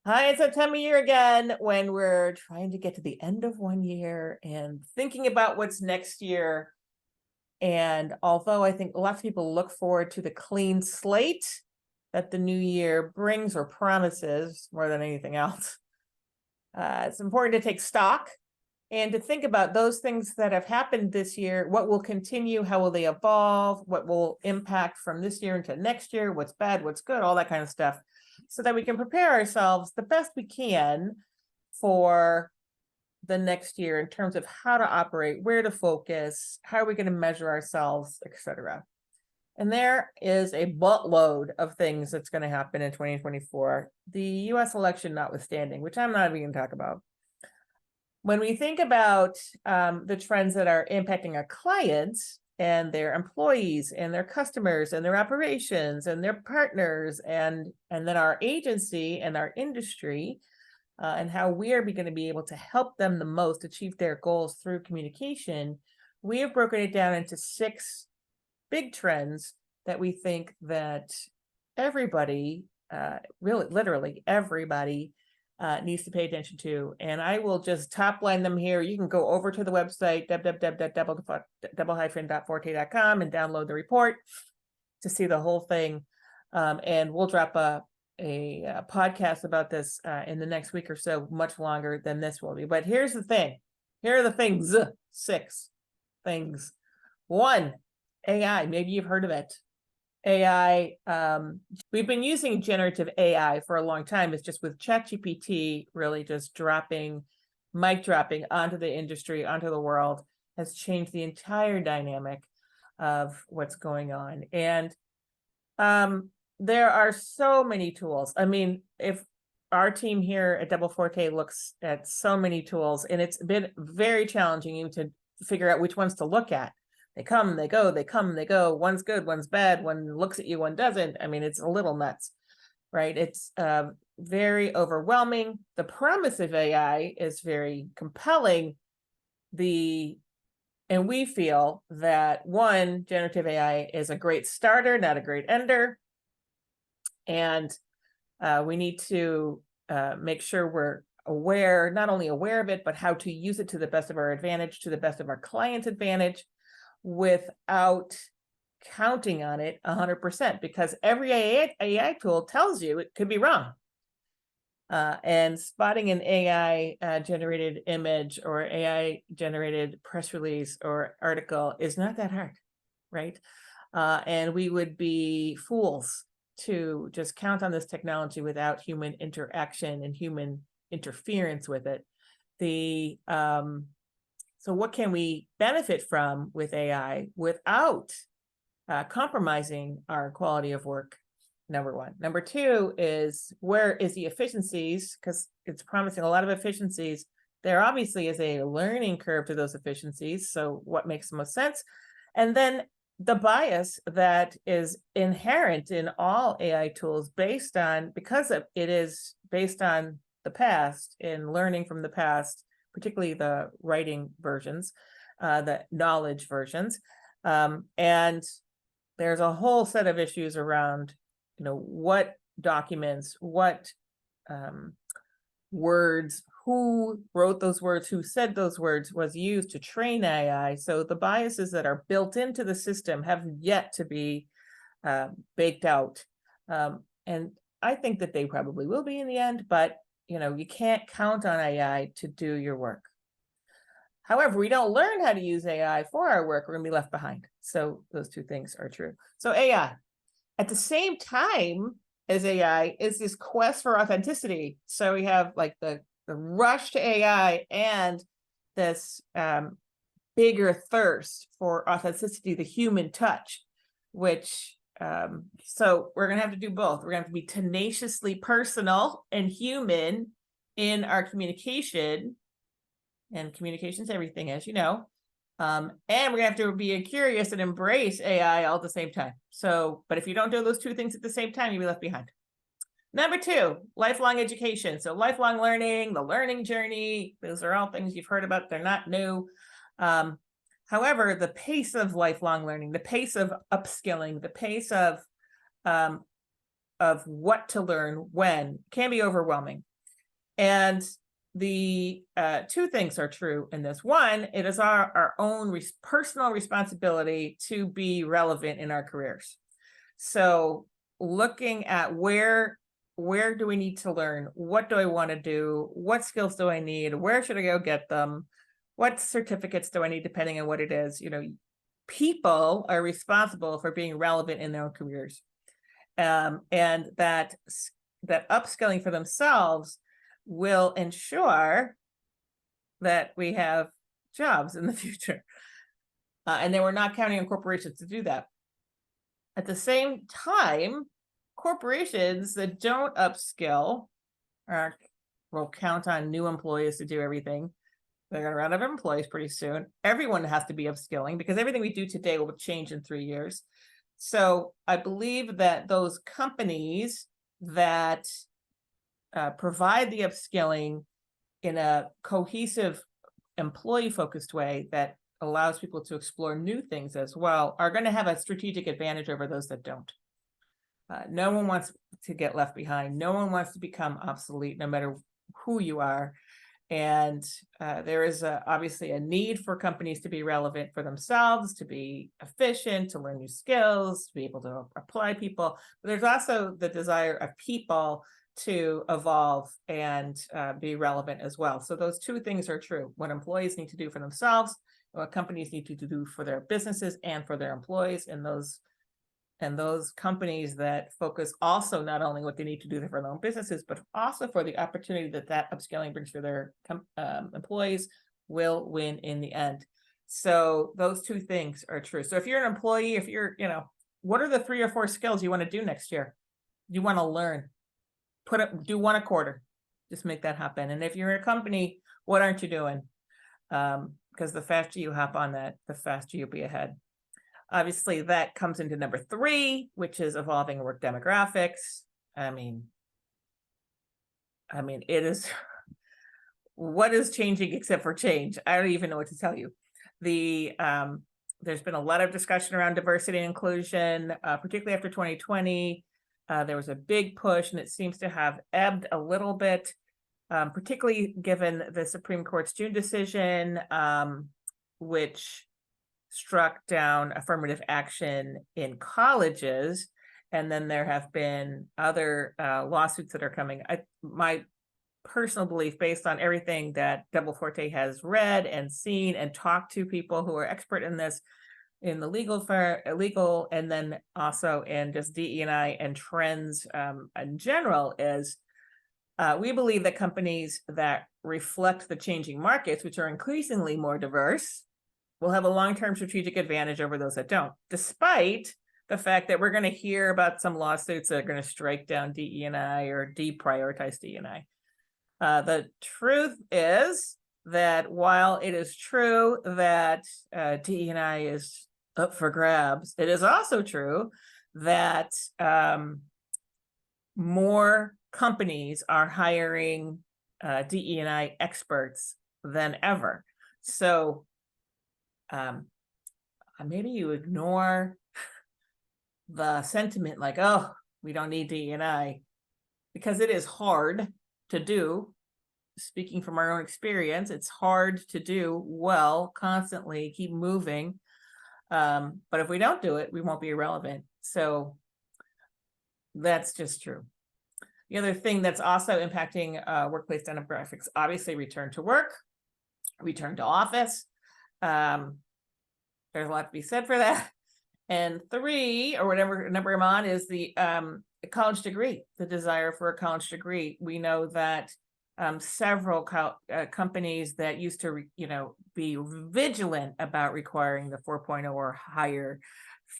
Hi, it's that time of year again when we're trying to get to the end of one year and thinking about what's next year. And although I think a lot of people look forward to the clean slate that the new year brings or promises more than anything else, it's important to take stock and to think about those things that have happened this year. What will continue? How will they evolve? What will impact from this year into next year? What's bad? What's good? All that kind of stuff, so that we can prepare ourselves the best we can for the next year in terms of how to operate, where to focus, how are we going to measure ourselves, etc. And there is a buttload of things that's going to happen in 2024, the US election notwithstanding, which I'm not even going to talk about. When we think about the trends that are impacting our clients and their employees and their customers and their operations and their partners and then our agency and our industry, and how we are going to be able to help them the most achieve their goals through communication, we have broken it down into 6 big trends that we think that everybody, really literally everybody, needs to pay attention to. And I will just top line them here. You can go over to the website double-forte.com and download the report to see the whole thing. And we'll drop a podcast about this in the next week or so, much longer than this will be. But here's the thing. Here are the things. 6 things. 1, AI. Maybe you've heard of it. AI, we've been using generative AI for a long time. It's just with ChatGPT really just mic dropping onto the industry, onto the world, has changed the entire dynamic of what's going on. And there are so many tools. I mean, if our team here at Double Forte looks at so many tools, and it's been very challenging even to figure out which ones to look at. They come, they go, they come, they go. One's good, one's bad. One looks at you, one doesn't. I mean, it's a little nuts, right? It's very overwhelming. The promise of AI is very compelling. And we feel that, 1, generative AI is a great starter, not a great ender. And we need to make sure we're aware, not only aware of it, but how to use it to the best of our advantage, to the best of our client's advantage, without counting on it 100%, because every AI tool tells you it could be wrong. And spotting an AI generated image or AI generated press release or article is not that hard, right? And we would be fools to just count on this technology without human interaction and human interference with it. So what can we benefit from with AI without compromising our quality of work? Number 1. Number 2 is, where is the efficiencies? Because it's promising a lot of efficiencies. There obviously is a learning curve to those efficiencies. So what makes the most sense? And then the bias that is inherent in all AI tools because it is based on the past, in learning from the past, particularly the writing versions, the knowledge versions. And there's a whole set of issues around, what documents, what words, who wrote those words, who said those words, was used to train AI. So the biases that are built into the system have yet to be baked out. And I think that they probably will be in the end, but you can't count on AI to do your work. However, we don't learn how to use AI for our work, we're going to be left behind. So those 2 things are true. So AI, at the same time as AI, is this quest for authenticity. So we have like the rush to AI and this bigger thirst for authenticity, the human touch, which so we're going to have to do both. We're going to have to be tenaciously personal and human in our communication, and communication's everything, as you know. And we're going to have to be curious and embrace AI all at the same time. So, but if you don't do those 2 things at the same time, you'll be left behind. Number 2, lifelong education. So lifelong learning, the learning journey, those are all things you've heard about. They're not new. However, the pace of lifelong learning, the pace of upskilling, the pace of what to learn when can be overwhelming. And the two things are true in this. One, it is our own personal responsibility to be relevant in our careers. So looking at where do we need to learn? What do I want to do? What skills do I need? Where should I go get them? What certificates do I need, depending on what it is? People are responsible for being relevant in their own careers. And that upskilling for themselves will ensure that we have jobs in the future. And then we're not counting on corporations to do that. At the same time, corporations that don't upskill will count on new employees to do everything. They're going to run out of employees pretty soon. Everyone has to be upskilling because everything we do today will change in 3 years. So I believe that those companies that provide the upskilling in a cohesive, employee-focused way that allows people to explore new things as well are going to have a strategic advantage over those that don't. No one wants to get left behind. No one wants to become obsolete, no matter who you are. And there is obviously a need for companies to be relevant for themselves, to be efficient, to learn new skills, to be able to apply people. But there's also the desire of people to evolve and be relevant as well. So those two things are true. What employees need to do for themselves, what companies need to do for their businesses and for their employees, and those companies that focus also not only what they need to do for their own businesses, but also for the opportunity that upskilling brings for their employees will win in the end. So those two things are true. So if you're an employee, what are the 3 or 4 skills you want to do next year? You want to learn, do one a quarter, just make that happen. And if you're in a company, what aren't you doing? Because the faster you hop on that, the faster you'll be ahead. Obviously, that comes into number 3, which is evolving work demographics. I mean, it is what is changing except for change. I don't even know what to tell you. There's been a lot of discussion around diversity and inclusion, particularly after 2020. There was a big push, and it seems to have ebbed a little bit, particularly given the Supreme Court's June decision, which struck down affirmative action in colleges. And then there have been other lawsuits that are coming. My personal belief, based on everything that Forte has read and seen and talked to people who are expert in this, in the legal, and then also in just DE&I and trends in general, is we believe that companies that reflect the changing markets, which are increasingly more diverse, will have a long-term strategic advantage over those that don't, despite the fact that we're going to hear about some lawsuits that are going to strike down DE&I or deprioritize DE&I. The truth is that while it is true that DE&I is up for grabs, it is also true that more companies are hiring DE&I experts than ever. So maybe you ignore the sentiment like, oh, we don't need DE&I, because it is hard to do. Speaking from our own experience, it's hard to do well, constantly keep moving. But if we don't do it, we won't be irrelevant. So that's just true. The other thing that's also impacting workplace demographics, obviously return to work, return to office. There's a lot to be said for that. And 3, or whatever number I'm on, is the college degree, the desire for a college degree. We know that several companies that used to, be vigilant about requiring the 4.0 or higher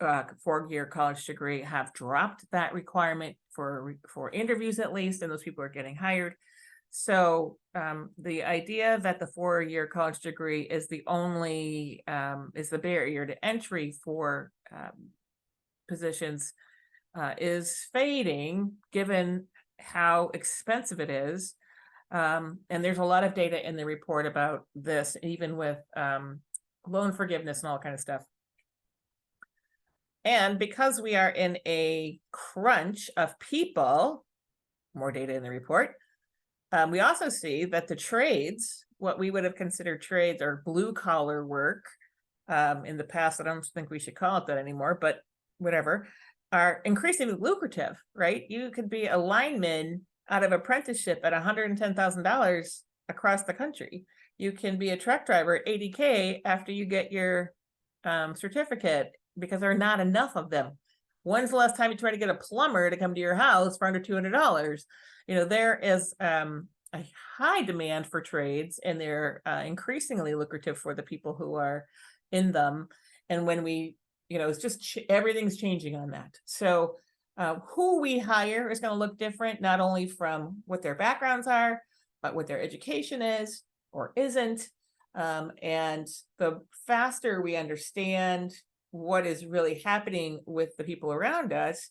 4-year college degree have dropped that requirement for interviews, at least, and those people are getting hired. So the idea that the 4-year college degree is the only is the barrier to entry for positions is fading, given how expensive it is. And there's a lot of data in the report about this, even with loan forgiveness and all kind of stuff. And because we are in a crunch of people, more data in the report, We also see that the trades, what we would have considered trades or blue collar work, in the past, I don't think we should call it that anymore, but whatever, are increasingly lucrative, right? You could be a lineman out of apprenticeship at $110,000 across the country. You can be a truck driver at 80K after you get your certificate, because there are not enough of them. When's the last time you tried to get a plumber to come to your house for under $200? There is a high demand for trades, and they're increasingly lucrative for the people who are in them. And when we, it's just everything's changing on that. So who we hire is going to look different, not only from what their backgrounds are, but what their education is or isn't. And the faster we understand what is really happening with the people around us,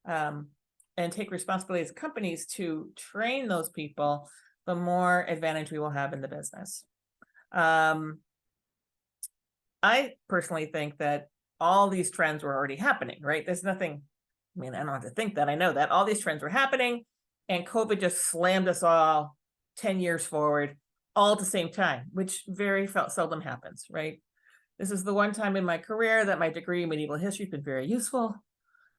and take responsibility as companies to train those people, the more advantage we will have in the business. I personally think that all these trends were already happening, right? There's nothing, I don't have to think that, I know that all these trends were happening, and COVID just slammed us all 10 years forward all at the same time, which very seldom happens, right? This is the one time in my career that my degree in medieval history has been very useful,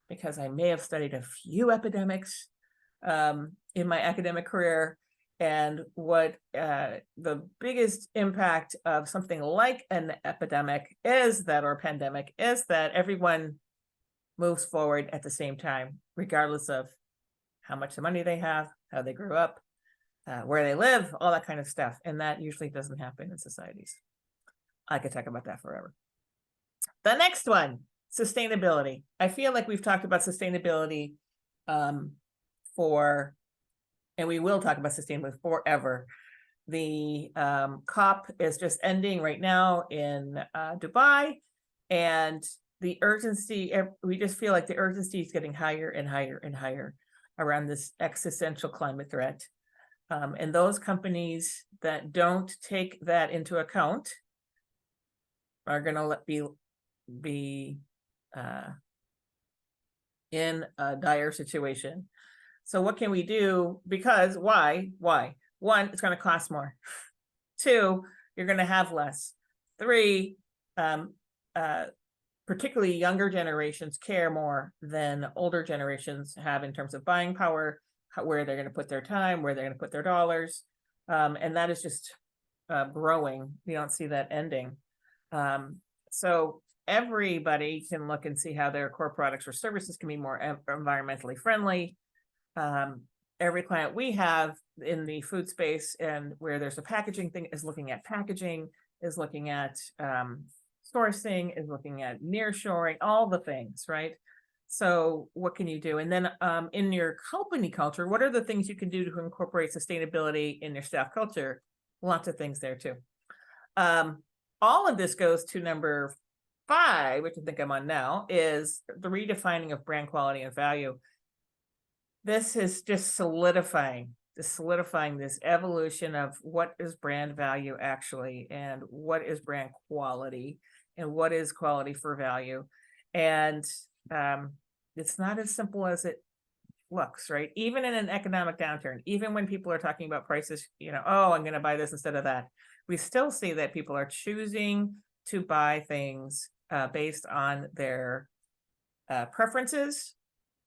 because I may have studied a few epidemics in my academic career. And what the biggest impact of something like an epidemic is that, or pandemic, is that everyone moves forward at the same time, regardless of how much money they have, how they grew up, where they live, all that kind of stuff. And that usually doesn't happen in societies. I could talk about that forever. The next one, sustainability. I feel like we've talked about sustainability and we will talk about sustainability forever. The COP is just ending right now in Dubai, and the urgency, we just feel like the urgency is getting higher and higher and higher around this existential climate threat. And those companies that don't take that into account are going to be in a dire situation. So what can we do? Because why? One, it's going to cost more. Two, you're going to have less. Three, particularly younger generations care more than older generations have in terms of buying power, where they're going to put their time, where they're going to put their dollars. And that is just growing. We don't see that ending. So everybody can look and see how their core products or services can be more environmentally friendly. Every client we have in the food space and where there's a packaging thing is looking at packaging, is looking at sourcing, is looking at nearshoring, all the things, right? So what can you do? And then in your company culture, what are the things you can do to incorporate sustainability in your staff culture? Lots of things there too. All of this goes to number 5, which I think I'm on now, is the redefining of brand quality and value. This is just solidifying this evolution of what is brand value actually, and what is brand quality, and what is quality for value. And it's not as simple as it looks, right? Even in an economic downturn, even when people are talking about prices, oh, I'm going to buy this instead of that, we still see that people are choosing to buy things based on their preferences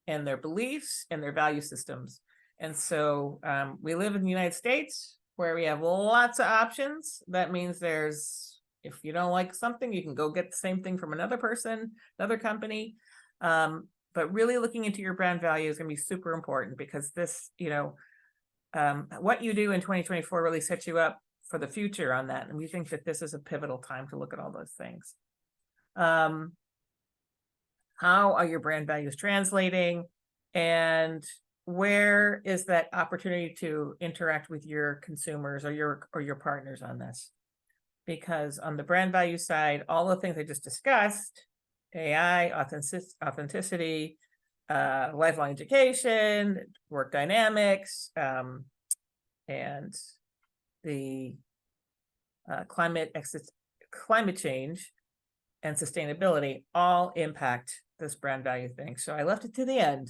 and their beliefs and their value systems. And so we live in the United States where we have lots of options. That means if you don't like something, you can go get the same thing from another person, another company. But really looking into your brand value is going to be super important, because this, what you do in 2024 really sets you up for the future on that. And we think that this is a pivotal time to look at all those things. How are your brand values translating, and where is that opportunity to interact with your consumers or your partners on this? Because on the brand value side, all the things I just discussed, AI, authenticity, lifelong education, work dynamics, and the climate change and sustainability all impact this brand value thing. So I left it to the end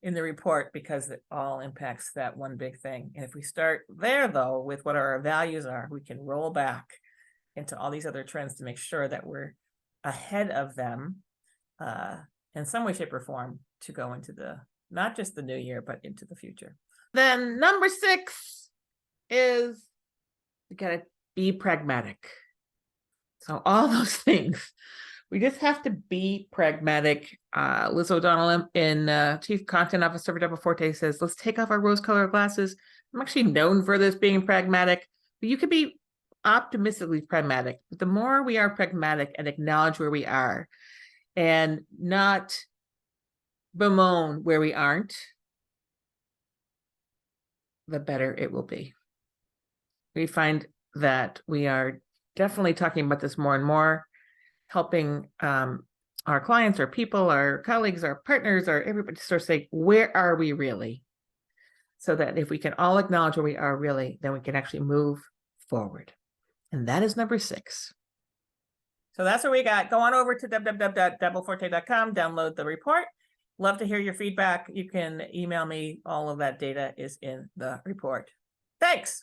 in the report because it all impacts that one big thing. And if we start there, though, with what our values are, we can roll back into all these other trends to make sure that we're ahead of them in some way, shape, or form to go into not just the new year, but into the future. Then number 6 is we gotta be pragmatic. So all those things, we just have to be pragmatic. Liz O'Donnell, Chief Content Officer for Forte, says, let's take off our rose-colored glasses. I'm actually known for this being pragmatic, but you could be optimistically pragmatic. But the more we are pragmatic and acknowledge where we are and not bemoan where we aren't, the better it will be. We find that we are definitely talking about this more and more, helping our clients, our people, our colleagues, our partners, our everybody to sort of say, where are we really? So that if we can all acknowledge where we are really, then we can actually move forward. And that is number 6. So that's what we got. Go on over to www.deborahforte.com, download the report. Love to hear your feedback. You can email me. All of that data is in the report. Thanks.